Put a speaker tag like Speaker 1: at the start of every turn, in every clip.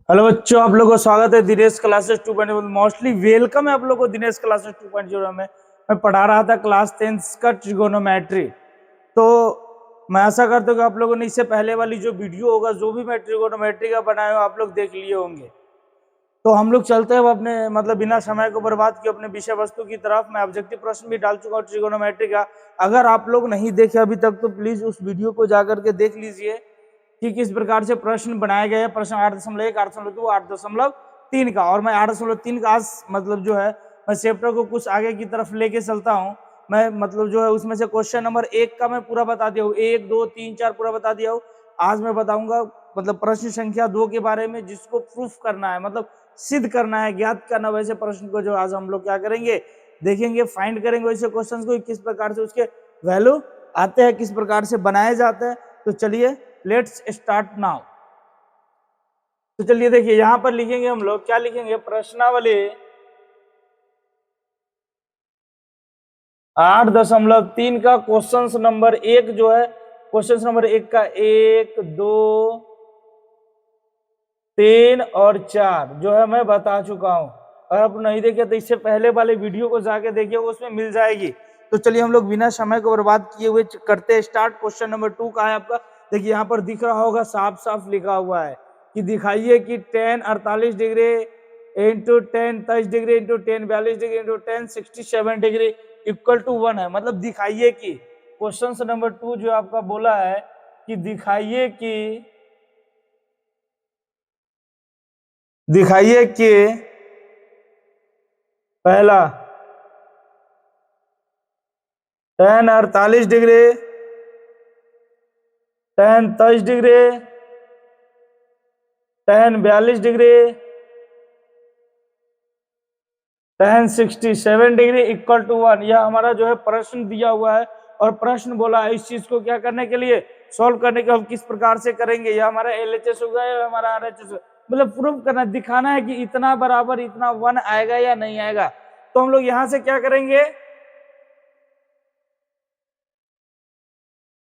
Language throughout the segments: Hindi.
Speaker 1: हेलो बच्चों, आप लोगों को स्वागत है दिनेश क्लासेस 2.0। मोस्टली वेलकम है आप लोगों को दिनेश क्लासेस 2.0 में। मैं पढ़ा रहा था क्लास 10 का ट्रिगोनोमेट्री। तो मैं आशा करता हूँ कि आप लोगों ने इससे पहले वाली जो वीडियो होगा, जो भी मैं ट्रिगोनोमेट्री का बनाया हूँ, आप लोग देख लिए होंगे। तो हम लोग चलते हैं अपने बिना समय को बर्बाद किए अपने विषय वस्तु की तरफ। मैं ऑब्जेक्टिव प्रश्न भी डाल चुका हूँ ट्रिगोनोमेट्री का। अगर आप लोग नहीं देखे अभी तक तो प्लीज उस वीडियो को जाकर के देख लीजिए कि किस प्रकार से प्रश्न बनाए गए हैं। प्रश्न 8.1, 8.2, 8.3 का, और मैं 8.3 का आज जो है मैं चैप्टर को कुछ आगे की तरफ लेके चलता हूँ। मैं जो है उसमें से क्वेश्चन नंबर 1 का मैं पूरा बता दिया हूँ, 1, 2, 3, 4 पूरा बता दिया हूँ। आज मैं बताऊंगा प्रश्न संख्या 2 के बारे में, जिसको प्रूफ करना है, सिद्ध करना है, ज्ञात करना। वैसे प्रश्न को जो आज हम लोग क्या करेंगे, देखेंगे, फाइंड करेंगे वैसे क्वेश्चन को, किस प्रकार से उसके वैल्यू आते हैं, किस प्रकार से बनाए जाते हैं। तो चलिए लेट्स स्टार्ट नाउ। तो चलिए देखिए, यहां पर लिखेंगे हम लोग, क्या लिखेंगे, प्रश्नावली 8.3 का क्वेश्चन नंबर 1 जो है, क्वेश्चन नंबर 1 का 1, 2, 3 और 4 जो है मैं बता चुका हूं। अगर आप नहीं देखे तो इससे पहले वाले वीडियो को जाके देखिए, उसमें मिल जाएगी। तो चलिए हम लोग बिना समय को बर्बाद किए हुए करते हैं स्टार्ट। क्वेश्चन नंबर 2 का है आपका। देखिए यहाँ पर दिख रहा होगा, साफ साफ लिखा हुआ है कि दिखाइए कि 10 48 degree into 10 23 degree into 10 42 degree into 10 67 degree equal to 1 है। दिखाइए कि क्वेश्चन नंबर 2 जो आपका बोला है कि दिखाइए कि पहला 10 48 degree, 10 23 degree, 10 42 degree, 10 67 degree equal to 1। यह हमारा जो है प्रश्न दिया हुआ है, और प्रश्न बोला है इस चीज को क्या करने के लिए, सॉल्व करने के। हम किस प्रकार से करेंगे, यह हमारा LHS होगा या हमारा RHS, प्रूफ करना, दिखाना है कि इतना बराबर इतना 1 आएगा या नहीं आएगा। तो हम लोग यहां से क्या करेंगे,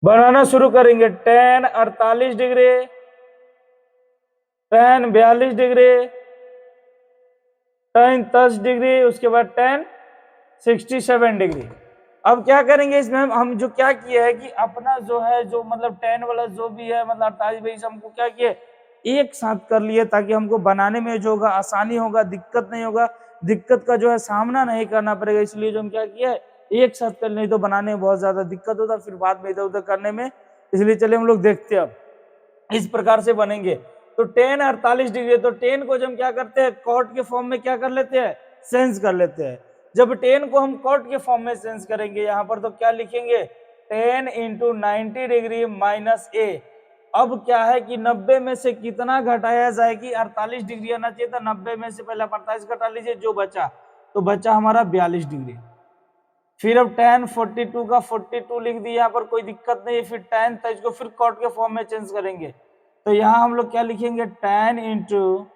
Speaker 1: बनाना शुरू करेंगे। 10 48 डिग्री, 10 42 डिग्री, 10 10 डिग्री, उसके बाद 10 67 डिग्री। अब क्या करेंगे इसमें, हम जो क्या किए है कि अपना जो है, जो 10 वाला जो भी है, 48 भाई हमको क्या किए, एक साथ कर लिए, ताकि हमको बनाने में जो होगा आसानी होगा, दिक्कत नहीं होगा, दिक्कत का जो है सामना नहीं करना पड़ेगा। इसलिए जो हम क्या किया है, एक साथ कर, नहीं तो बनाने में बहुत ज्यादा दिक्कत होता, फिर बाद में इधर उधर करने में। इसलिए चलिए हम लोग देखते हैं अब इस प्रकार से बनेंगे। तो 10 48 डिग्री, तो 10 को जब हम क्या करते हैं, कॉट के फॉर्म में क्या कर लेते हैं, सेंस कर लेते हैं। जब 10 को हम कॉट के फॉर्म में सेंस करेंगे यहाँ पर, तो क्या लिखेंगे, 10 इंटू 90 डिग्री माइनस ए। अब क्या है कि 90 में से कितना घटाया जाए, कि 48 डिग्री आना चाहिए था, 90 में से पहले 48 घटा लीजिए, जो बचा तो बचा हमारा 42 डिग्री। फिर अब tan 42 का 42 लिख दिया, यहाँ पर कोई दिक्कत नहीं है। फिर tan था, इसको फिर कॉट के फॉर्म में चेंज करेंगे। तो यहाँ हम लोग क्या लिखेंगे, tan into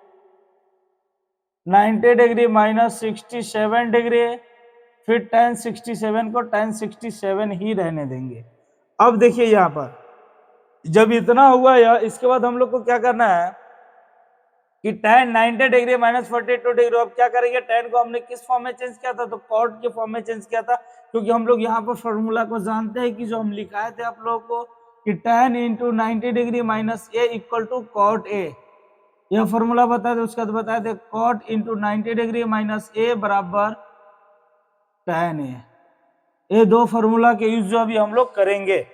Speaker 1: 90 degree minus 67 degree, फिर tan 67 को tan 67 ही रहने देंगे। अब देखिए यहाँ पर जब इतना हुआ या, इसके बाद हम लोग को क्या करना है कि tan 90 डिग्री माइनस 42 डिग्री। अब क्या करेंगे, tan को हमने किस फॉर्म में चेंज किया था, तो कॉट के फॉर्म में चेंज किया था, क्योंकि हम लोग यहाँ पर फॉर्मूला को जानते हैं कि जो हम लिखाए थे आप लोगों को कि tan into 90 degree minus A equal to cot A. यह फॉर्मूला बताए थे, उसका बताए थे cot into 90 degree minus A बराबर tan ए। ये दो फॉर्मूला के यूज जो अभी हम लोग करेंगे।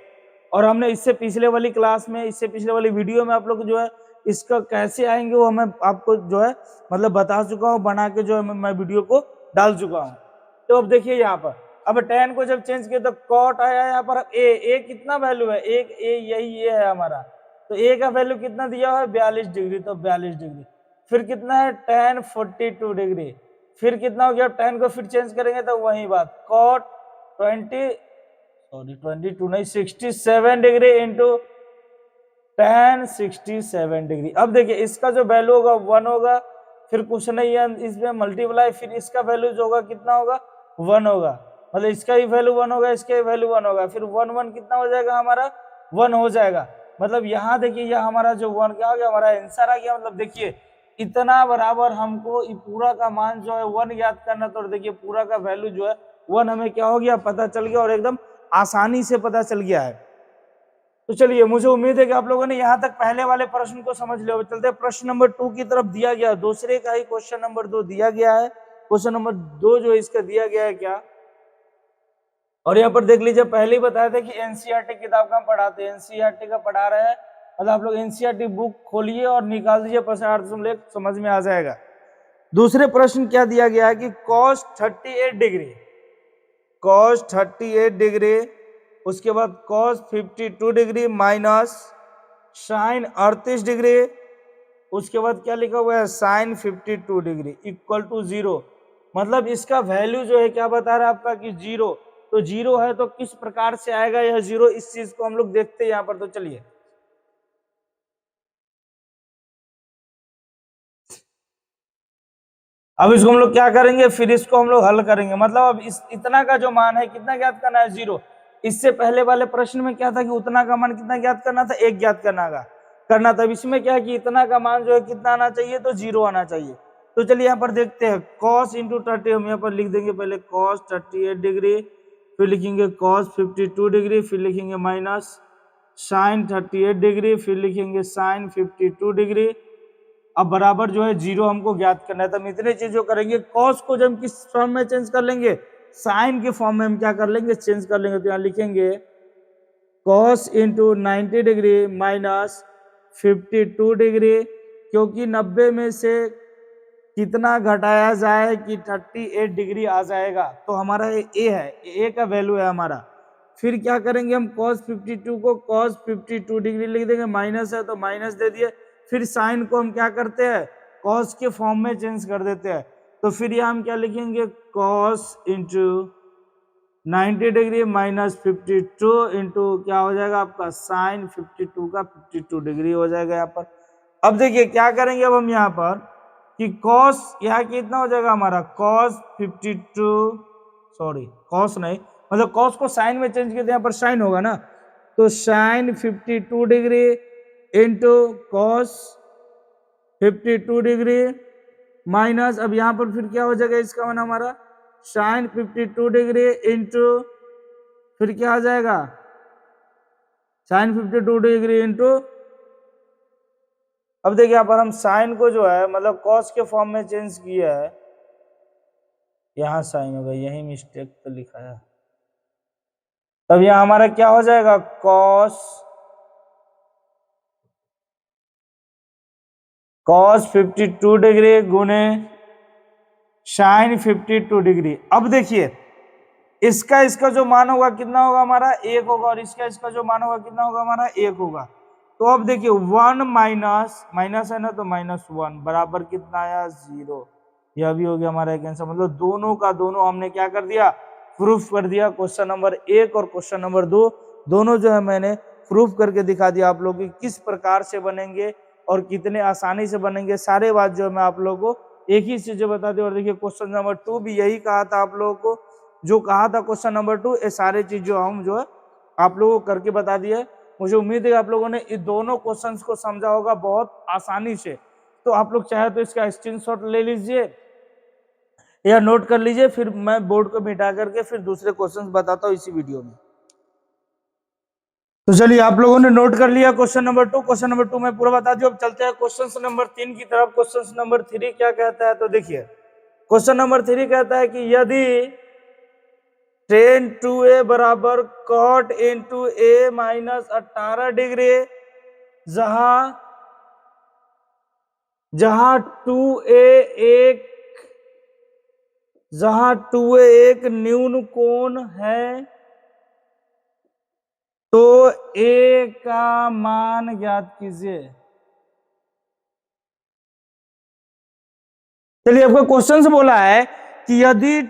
Speaker 1: और हमने इससे पिछले वाली क्लास में, इससे पिछले वाली वीडियो में आप लोग जो है इसका कैसे आएंगे वो मैं आपको जो है बता चुका हूँ, बना के जो है मैं वीडियो को डाल चुका हूँ। तो अब देखिए यहाँ पर, अब tan को जब चेंज किया तो कॉट आया यहाँ पर। ए कितना वैल्यू है, एक ए यही ये है हमारा, तो ए का वैल्यू कितना दिया हुआ है, 42 डिग्री, तो 42 डिग्री। फिर कितना है, tan 42 डिग्री। फिर कितना हो गया, tan को फिर चेंज करेंगे तो वही बात, कॉट 22 नहीं 67 डिग्री इंटू tan 67 डिग्री। अब देखिए इसका जो वैल्यू होगा 1 होगा, फिर कुछ नहीं है इसमें मल्टीप्लाई, फिर इसका वैल्यू जो होगा कितना होगा, 1 होगा। इसका ही वैल्यू 1 होगा, इसका ही वैल्यू 1 होगा, फिर 1 1 कितना हो जाएगा हमारा, 1 हो जाएगा। यहाँ देखिए, यह हमारा जो 1 क्या हो गया, हमारा आंसर आ गया। देखिए इतना बराबर हमको पूरा का मान जो है 1 याद करना। तो देखिए पूरा का वैल्यू जो है 1 हमें क्या हो गया, पता चल गया और एकदम आसानी से पता चल गया है। तो चलिए, मुझे उम्मीद है कि आप लोगों ने यहाँ तक पहले वाले प्रश्न को समझ लिया। चलते प्रश्न नंबर 2 की तरफ। दिया गया दूसरे का ही क्वेश्चन नंबर 2 दिया गया है। क्वेश्चन नंबर 2 जो इसका दिया गया है क्या, और यहाँ पर देख लीजिए, पहले ही बताया था कि एनसीईआरटी किताब का हम पढ़ाते हैं, एनसीईआरटी का पढ़ा रहे हैं, मतलब आप लोग एनसीईआरटी बुक खोलिए और निकाल दीजिए प्रश्न, समझ में आ जाएगा। दूसरे प्रश्न क्या दिया गया है कि cos 38 डिग्री, cos 38 डिग्री, उसके बाद cos 52 degree minus sin 38 degree, उसके बाद क्या लिखा हुआ है sin 52 डिग्री इक्वल टू 0। मतलब इसका वैल्यू जो है क्या बता रहा है आपका कि 0। तो 0 है तो किस प्रकार से आएगा यह 0, इस चीज को हम लोग देखते हैं यहाँ पर। तो चलिए, अब इसको हम लोग क्या करेंगे, फिर इसको हम लोग हल करेंगे। मतलब अब इस इतना का जो मान है कितना ज्ञात करना है, 0। इससे पहले वाले प्रश्न में क्या था कि उतना का मान कितना ज्ञात करना था, 1 ज्ञात करना था। इसमें क्या है कि इतना का मान जो है कितना आना चाहिए, तो 0 आना चाहिए। तो चलिए यहाँ पर देखते हैं, cos इंटू 30 हम यहाँ पर लिख देंगे, पहले cos 38 डिग्री, फिर लिखेंगे cos 52 डिग्री, फिर लिखेंगे माइनस sin 38 डिग्री, फिर लिखेंगे sin 52 डिग्री। अब बराबर जो है 0 हमको ज्ञात करना है। तो हम इतने चीजों करेंगे। cos को जब हम किस फॉर्म में चेंज कर लेंगे, sin के फॉर्म में हम क्या कर लेंगे, चेंज कर लेंगे। तो यहाँ लिखेंगे cos into 90 degree minus 52 degree, क्योंकि 90 में से कितना घटाया जाए कि 38 डिग्री आ जाएगा। तो हमारा ए है, ए का वैल्यू है हमारा। फिर क्या करेंगे हम, cos 52 को cos 52 डिग्री लिख देंगे, माइनस है तो माइनस दे दिए। फिर साइन को हम क्या करते हैं, cos के फॉर्म में चेंज कर देते हैं। तो फिर यहाँ हम क्या लिखेंगे, cos into 90 degree minus 52 into क्या हो जाएगा आपका साइन 52 का 52 डिग्री हो जाएगा यहाँ पर। अब देखिए क्या करेंगे, अब हम यहाँ पर कि cos यहाँ कितना हो जाएगा हमारा, cos 52, सॉरी cos नहीं, मतलब cos को साइन में चेंज करते यहाँ पर साइन होगा ना। तो sine 52 degree into cos 52 degree minus, अब यहाँ पर फिर क्या हो जाएगा इसका मान हमारा साइन 52 डिग्री इंटू फिर क्या आ जाएगा साइन 52 डिग्री इंटू, अब देखिए यहाँ पर हम साइन को जो है मतलब cos के फॉर्म में चेंज किया है, यहाँ साइन होगा, यही मिस्टेक तो लिखा है। तब यहाँ हमारा क्या हो जाएगा, cos 52 डिग्री गुने साइन 52 डिग्री। अब देखिए इसका जो मान होगा कितना होगा हमारा 1 होगा, और इसका जो मान होगा कितना होगा हमारा 1 होगा। तो अब देखिए 1 माइनस है ना, तो -1 बराबर कितना आया 0। यह भी हो गया हमारा एक आंसर। मतलब दोनों का दोनों हमने क्या कर दिया, प्रूफ कर दिया। क्वेश्चन नंबर 1 और क्वेश्चन नंबर 2 दोनों जो है मैंने प्रूफ करके दिखा दिया आप लोगों की किस प्रकार से बनेंगे और कितने आसानी से बनेंगे। सारे बात जो मैं आप लोगों को एक ही चीज बता दी। और देखिए क्वेश्चन नंबर 2 भी यही कहा था आप लोगों को, जो कहा था क्वेश्चन नंबर 2, ये सारे चीज जो हम जो है आप लोगों को करके बता दिए। मुझे उम्मीद है आप लोगों ने इन दोनों क्वेश्चंस को समझा होगा बहुत आसानी से। तो आप लोग चाहे तो इसका स्क्रीनशॉट ले लीजिए या नोट कर लीजिए, फिर मैं बोर्ड को मिटा करके फिर दूसरे क्वेश्चंस बताता हूँ इसी वीडियो में। तो चलिए आप लोगों ने नोट कर लिया क्वेश्चन नंबर 2। क्वेश्चन नंबर 2 मैं पूरा बता दूं। अब चलते हैं क्वेश्चन नंबर 3 की तरफ। क्वेश्चन नंबर 3 क्या कहता है, तो देखिए क्वेश्चन नंबर 3 कहता है कि यदि tan 2a बराबर cot into a minus 18 degree, जहां 2a एक न्यून कोण है, तो a का मान ज्ञात कीजिए। चलिए आपको क्वेश्चन से बोला है कि यदि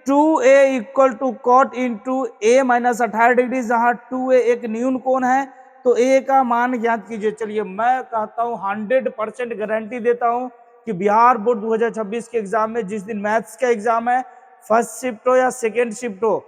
Speaker 1: 2a equal to cot into a minus 18 degree, जहां 2a एक न्यून कोण है, तो a का मान ज्ञात कीजिए। चलिए मैं कहता हूं 100% गारंटी देता हूं कि बिहार बोर्ड 2026 के एग्जाम में, जिस दिन मैथ्स का एग्जाम है, फर्स्ट शिफ्ट हो या सेकेंड शिफ्ट हो,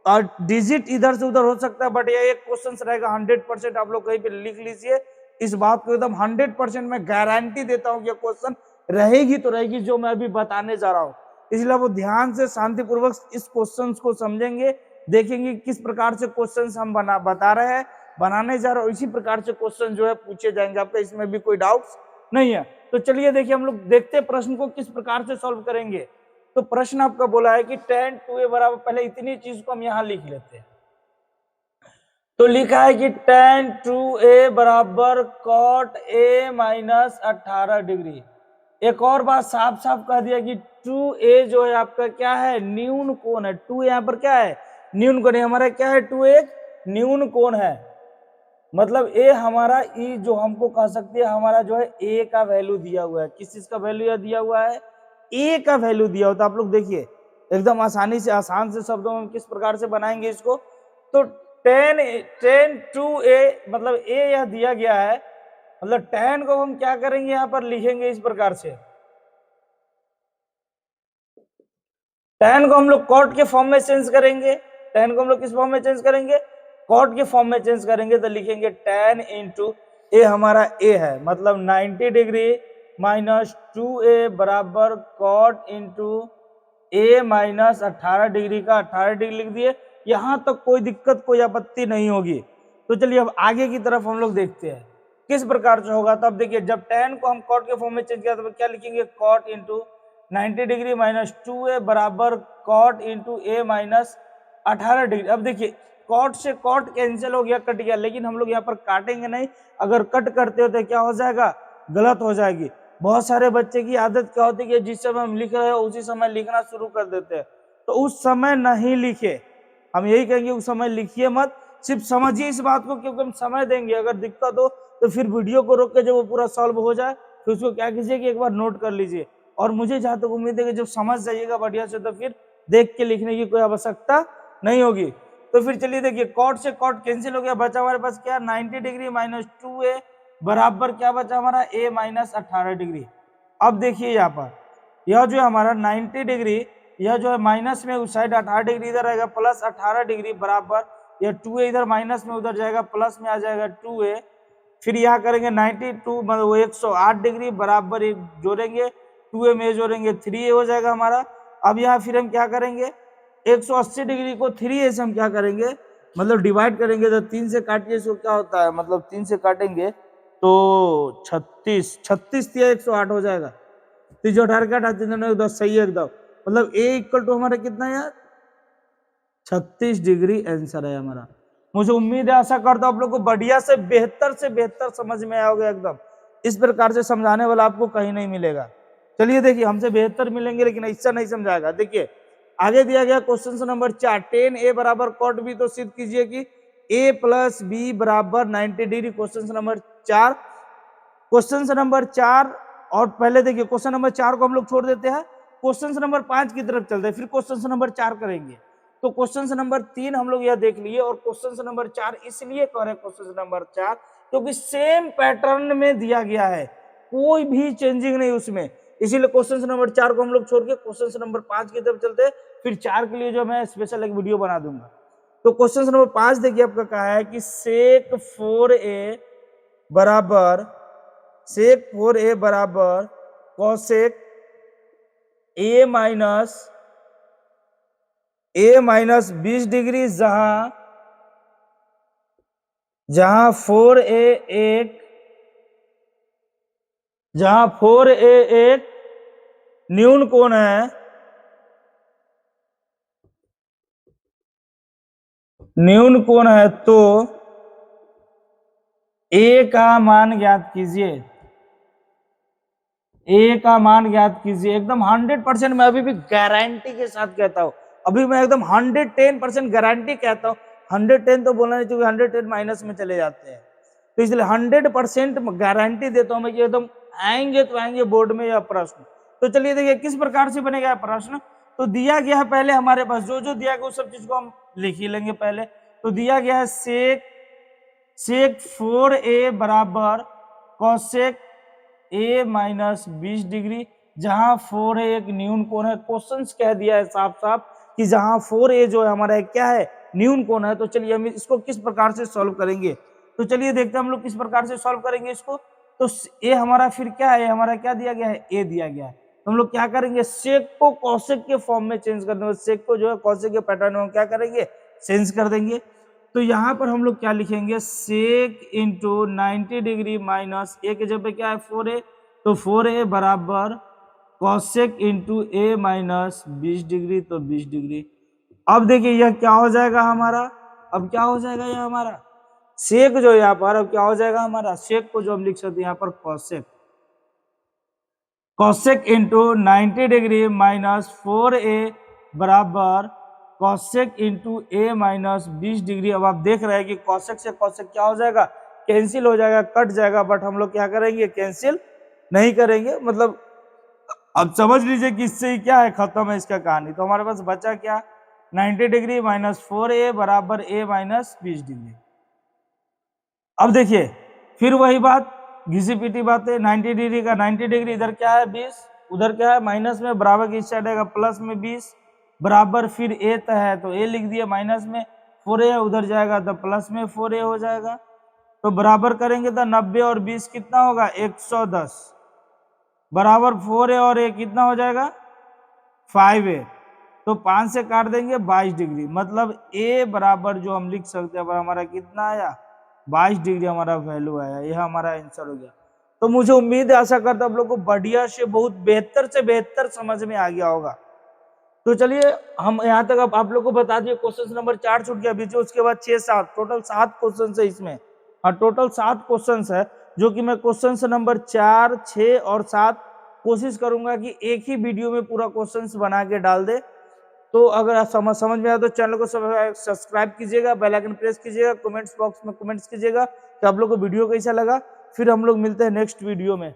Speaker 1: और डिजिट इधर से उधर हो सकता है, बट ये एक क्वेश्चन रहेगा 100%। आप लोग कहीं पे लिख लीजिए इस बात को, एकदम 100% मैं गारंटी देता हूं कि क्वेश्चन रहेगी तो रहेगी, जो मैं अभी बताने जा रहा हूँ। इसलिए वो ध्यान से शांतिपूर्वक इस क्वेश्चन को समझेंगे, देखेंगे किस प्रकार से क्वेश्चन हम बता रहे हैं, बनाने जा रहे हो, इसी प्रकार से क्वेश्चन जो है पूछे जाएंगे आपका, इसमें भी कोई डाउट्स नहीं है। तो चलिए देखिए हम लोग देखते हैं प्रश्न को किस प्रकार से सॉल्व करेंगे। तो प्रश्न आपका बोला है कि tan 2a बराबर, पहले इतनी चीज को हम यहां लिख लेते हैं। तो लिखा है कि tan 2a बराबर cot a माइनस 18 डिग्री। एक और बात साफ साफ कह दिया कि 2a जो है आपका क्या है, न्यून कोण है। 2 यहाँ पर क्या है, न्यून कोण है। हमारा क्या है, 2 एक न्यून कोण है, मतलब a हमारा ई जो हमको कह सकते हैं हमारा जो है a का वैल्यू दिया हुआ है। किस चीज का वैल्यू दिया हुआ है, a का वैल्यू दिया होता है। आप लोग देखिए एकदम आसानी से, आसान से शब्दों में किस प्रकार से बनाएंगे इसको। तो tan 2a मतलब a यह दिया गया है, मतलब tan को हम क्या करेंगे यहाँ पर लिखेंगे इस प्रकार से, tan को हम लोग cot के फॉर्म में चेंज करेंगे। tan को हम लोग किस फॉर्म में चेंज करेंगे, cot के फॉर्म में चेंज करेंगे। तो लिखेंगे tan इंटू ए, हमारा a है, मतलब 90 डिग्री माइनस 2a बराबर cot into a minus 18 degree का 18 डिग्री लिख दिए। यहां तक कोई दिक्कत, कोई आपत्ति नहीं होगी। तो चलिए अब आगे की तरफ हम लोग देखते हैं किस प्रकार से होगा। तब देखिए जब tan को हम cot के फॉर्म में चेंज किया तो क्या लिखेंगे, cot into 90 degree minus 2a बराबर cot into a minus 18 degree. अब देखिए cot से cot कैंसिल हो गया, कट गया, लेकिन हम लोग यहाँ पर काटेंगे नहीं। अगर कट करते हो तो क्या हो जाएगा, गलत हो जाएगी। बहुत सारे बच्चे की आदत क्या होती है, जिस समय हम लिख रहे हैं उसी समय लिखना शुरू कर देते हैं। तो उस समय नहीं लिखे, हम यही कहेंगे उस समय लिखिए मत, सिर्फ समझिए इस बात को, क्योंकि हम समय देंगे। अगर दिक्कत हो तो फिर वीडियो को रोक के जब वो पूरा सॉल्व हो जाए तो उसको क्या कीजिए कि एक बार नोट कर लीजिए। और मुझे जहां तक उम्मीद है कि जब समझ जाइएगा बढ़िया से तो फिर देख के लिखने की कोई आवश्यकता नहीं होगी। तो फिर चलिए देखिए कॉट से कॉट कैंसिल हो गया, बचा हमारे पास क्या, 90 डिग्री माइनस 2a बराबर क्या बचा हमारा, a माइनस 18 डिग्री। अब देखिए यहाँ पर यह जो है हमारा 90 डिग्री, यह जो है माइनस में उस साइड 18 डिग्री इधर आएगा, प्लस 18 डिग्री बराबर यह 2a इधर माइनस में उधर जाएगा, प्लस में आ जाएगा 2a। फिर यहाँ करेंगे 92 मतलब 108 डिग्री बराबर एक जोड़ेंगे, 2a में जोड़ेंगे 3a हो जाएगा हमारा। अब यहाँ फिर हम क्या करेंगे, 180 डिग्री को 3a से हम क्या करेंगे, मतलब डिवाइड करेंगे। तो 3 से काटिए इसको, क्या होता है, मतलब 3 से काटेंगे तो 36, 36 या 108 हो जाएगा। तो जो 18 का 10 सही है एकदम, मतलब a इक्वल टू हमारा कितना यार, 36 डिग्री आंसर है हमारा। मुझे उम्मीद है, आशा करता हूं आप लोग को बढ़िया से बेहतर समझ में आओगे एकदम। इस प्रकार से समझाने वाला आपको कहीं नहीं मिलेगा। चलिए देखिए हमसे बेहतर मिलेंगे लेकिन ऐसा नहीं समझाएगा। देखिए आगे दिया गया क्वेश्चन नंबर 4, tan a बराबर cot b, तो सिद्ध कीजिए कि a प्लस बी बराबर 90 degree. Question number 4, question number 4। और पहले देखिए क्वेश्चन नंबर 4 को हम लोग छोड़ देते हैं, क्वेश्चन नंबर 5 की तरफ चलते हैं, फिर क्वेश्चन नंबर 4 करेंगे। तो क्वेश्चन नंबर 3 हम लोग यह देख लिए, और क्वेश्चन नंबर 4 इसलिए कह रहे हैं क्वेश्चन नंबर 4 क्योंकि सेम पैटर्न में दिया गया है, कोई भी चेंजिंग नहीं उसमें, इसीलिए क्वेश्चन नंबर 4 को हम लोग छोड़ के क्वेश्चन नंबर 5 की तरफ चलते हैं। फिर 4 के लिए जो मैं स्पेशल एक वीडियो बना दूंगा। तो क्वेश्चन नंबर 5 देखिए आपका कहा है कि sec 4a बराबर cosec a माइनस 20 डिग्री, जहां 4a एक न्यून कोण है, तो a का मान ज्ञात कीजिए। a का मान ज्ञात कीजिए। एकदम 100% मैं अभी भी गारंटी के साथ कहता हूं, अभी मैं एकदम 110% गारंटी कहता हूं। 110 तो बोलना नहीं चाहिए, 110 माइनस में चले जाते हैं, तो इसलिए 100% गारंटी देता हूं मैं कि एकदम आएंगे तो आएंगे बोर्ड में यह प्रश्न। तो चलिए देखिए किस प्रकार से बनेगा प्रश्न। तो दिया गया है, पहले हमारे पास जो जो दिया गया उस सब चीज को हम लिख ही लेंगे पहले। तो दिया गया है sec 4a बराबर cosec a माइनस 20 डिग्री, जहां 4a एक न्यून कोण है। क्वेश्चन कह दिया है साफ साफ कि जहां 4a जो है हमारा क्या है, न्यून कोण है। तो चलिए हम इसको किस प्रकार से सॉल्व करेंगे। तो चलिए देखते हैं हम लोग किस प्रकार से सॉल्व करेंगे इसको। तो ए हमारा फिर क्या है, हमारा क्या दिया गया है, ए दिया गया है। तो हम लोग क्या करेंगे, सेक को कॉसेक के फॉर्म में चेंज कर देंगे, सेक को जो है कॉसेक के पैटर्न में क्या करेंगे, चेंज कर देंगे। तो यहाँ पर हम लोग क्या लिखेंगे, सेक इंटू 90 डिग्री माइनस ए के जगह क्या है 4a, तो 4a बराबर कॉसेक इंटू ए माइनस 20 डिग्री, तो 20 डिग्री। अब देखिए यह क्या हो जाएगा हमारा, अब क्या हो जाएगा यह हमारा सेक जो यहाँ पर, अब क्या हो जाएगा हमारा सेक को जो हम लिख सकते हैं यहाँ पर cosec, cosec into 90 degree minus 4a बराबर कॉसेक इंटू ए माइनस 20 डिग्री। अब आप देख रहे हैं कि कॉसेक से कॉसेक क्या हो जाएगा, कैंसिल हो जाएगा, कट जाएगा, बट हम लोग क्या करेंगे, कैंसिल नहीं करेंगे। मतलब अब समझ लीजिए कि इससे ही क्या है, खत्म है इसका कहानी। तो हमारे पास बचा क्या, 90 डिग्री माइनस 4a बराबर a माइनस 20 डिग्री। अब देखिए फिर वही बात, घिसी पीटी बात है, 90 डिग्री का 90 डिग्री इधर क्या है 20, उधर क्या है माइनस में, बराबर की साइड आएगा प्लस में 20 बराबर, फिर ए है तो ए लिख दिया माइनस में, 4a उधर जाएगा तो प्लस में 4a हो जाएगा। तो बराबर करेंगे तो 90 और 20 कितना होगा 110 बराबर 4a और a कितना हो जाएगा 5a, तो 5 से काट देंगे 22 डिग्री। मतलब a बराबर जो हम लिख सकते हैं हमारा कितना आया 22 डिग्री हमारा वैल्यू आया, यह हमारा आंसर हो गया। तो मुझे उम्मीद है, आशा करता हूं आप लोग को बढ़िया से बहुत बेहतर से बेहतर समझ में आ गया होगा। तो चलिए हम यहाँ तक अब आप लोग को बता दिए, क्वेश्चन नंबर 4 छूट गया बीच में, उसके बाद 6 7 टोटल 7 क्वेश्चन है इसमें। हाँ टोटल 7 क्वेश्चन है, जो कि मैं क्वेश्चन नंबर 4 6 और 7 कोशिश करूंगा कि एक ही वीडियो में पूरा क्वेश्चन बना के डाल दे। तो अगर आप समझ में आया तो चैनल को सब्सक्राइब कीजिएगा, बेल आइकन प्रेस कीजिएगा, कमेंट्स बॉक्स में कमेंट्स कीजिएगा कि आप लोग को वीडियो कैसा लगा। फिर हम लोग मिलते हैं नेक्स्ट वीडियो में।